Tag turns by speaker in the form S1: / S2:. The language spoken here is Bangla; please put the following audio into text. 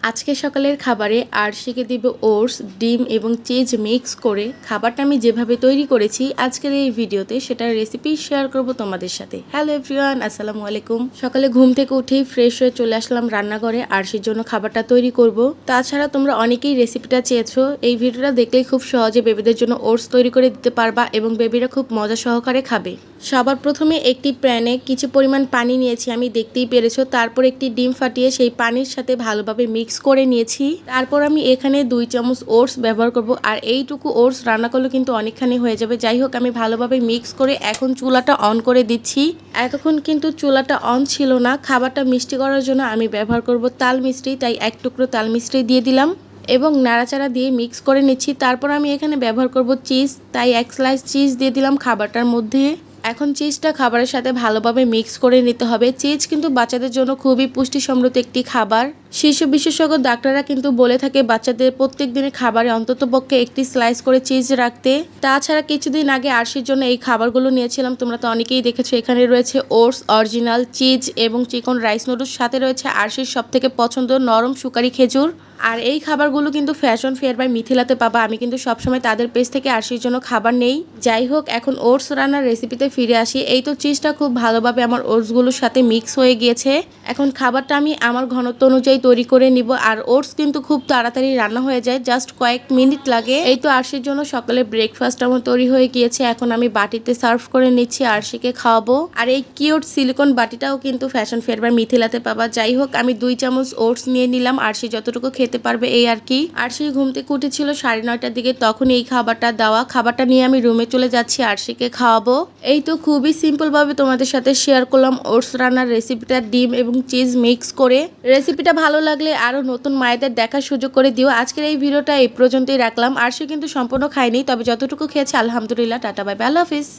S1: আজকে সকালের খাবারে আরশিকে দিব ওটস, ডিম এবং চিজ মিক্স করে খাবারটা আমি যেভাবে তৈরি করেছি আজকের এই ভিডিওতে সেটার রেসিপি শেয়ার করব তোমাদের সাথে। হ্যালো এভরিওয়ান, আসসালামু আলাইকুম। সকালে ঘুম থেকে উঠেই ফ্রেশ হয়ে চলে আসলাম রান্নাঘরে আরশির জন্য খাবারটা তৈরি করব। তাছাড়া তোমরা অনেকেই রেসিপিটা চেয়েছো, এই ভিডিওটা দেখলেই খুব সহজে বেবিদের জন্য ওটস তৈরি করে দিতে পারবা এবং বেবিরা খুব মজা সহকারে খাবে। সবার প্রথমে একটি প্যানে কিছু পরিমাণ পানি নিয়েছি, আমি দেখতেই পেরেছো। তারপর একটি ডিম ফাটিয়ে সেই পানির সাথে ভালোভাবে মিক্স করে নিয়েছি। তারপর আমি এখানে 2 চামচ ওটস ব্যবহার করব, আর এইটুকু ওটস রান্না করলে কিন্তু অনেকখানি হয়ে যাবে। যাই হোক, আমি ভালোভাবে মিক্স করে এখন চুলাটা অন করে দিচ্ছি। এতক্ষণ কিন্তু চুলাটা অন ছিল না। খাবারটা মিষ্টি করার জন্য আমি ব্যবহার করব তাল মিষ্টি, তাই 1 টুকরো তাল মিষ্টি দিয়ে দিলাম এবং নাড়াচাড়া দিয়ে মিক্স করে নিচ্ছি। তারপর আমি এখানে ব্যবহার করব চিজ, তাই 1 স্লাইস চিজ দিয়ে দিলাম খাবারটার মধ্যে। এখন চিজটা খাবারের সাথে ভালোভাবে মিক্স করে নিতে হবে। চিজ কিন্তু বাচ্চাদের জন্য খুবই পুষ্টি সমৃদ্ধ একটি খাবার। শিশু বিশেষজ্ঞ ডাক্তাররা কিন্তু বলে থাকে বাচ্চাদের প্রত্যেক দিনের খাবারে অন্ততপক্ষে একটি স্লাইস করে চিজ রাখতে। তাছাড়া কিছুদিন আগে আরশির জন্য এই খাবারগুলো নিয়েছিলাম, তোমরা তো অনেকেই দেখেছো। এখানে রয়েছে ওটস, অরিজিনাল চিজ এবং চিকন রাইস নুডলস, সাথে রয়েছে আরশির সবথেকে পছন্দ নরম সুকারি খেজুর। আর এই খাবারগুলো কিন্তু ফ্যাশন ফেয়ার বাই মিথিলাতে পাবা। আমি কিন্তু সবসময় তাদের পেজ থেকে আরশির জন্য খাবার নেই। যাই হোক, এখন ওটস রান্নার রেসিপিতে ফিরে আসি। এই তো চিজটা খুব ভালোভাবে আমার ওটসগুলোর সাথে মিক্স হয়ে গিয়েছে। এখন খাবারটা আমি আমার ঘনত্ব অনুযায়ী তৈরি করে নিব। আর ওটস কিন্তু খুব তাড়াতাড়ি রান্না হয়ে যায়, জাস্ট কয়েক মিনিট লাগে। এই তো আরশির জন্য সকালে ব্রেকফাস্ট আমার তৈরি হয়ে গিয়েছে। এখন আমি বাটিতে সার্ভ করে নিচ্ছি, আরশিকে খাওয়াবো। আর এই কিউট সিলিকন বাটিটাও কিন্তু ফ্যাশন ফেয়ার বাই মিথিলাতে পাবা। যাই হোক, আমি 2 চামচ ওটস নিয়ে নিলাম, আরশি যতটুকু খেতে পারবে এই আর কি। আরশি ঘুম থেকে উঠেছিল 9:30টার দিকে, তখন এই খাবারটা দেওয়া। খাবারটা নিয়ে আমি রুমে চলে যাচ্ছি, আরশিকে খাওয়াবো। এই তো খুবই সিম্পল ভাবে তোমাদের সাথে শেয়ার করলাম ওটস রান্নার রেসিপিটা ডিম এবং চিজ মিক্স করে। রেসিপিটা ভালো লাগলে আরো নতুন মায়েদের দেখার সুযোগ করে দিও। আজকের এই ভিডিওটা এই পর্যন্তই রাখলাম। আরশি কিন্তু সম্পূর্ণ খায়নি, তবে যতটুকু খেয়েছে আলহামদুলিল্লাহ। টাটা বাই বাই, আল্লাহ হাফিজ।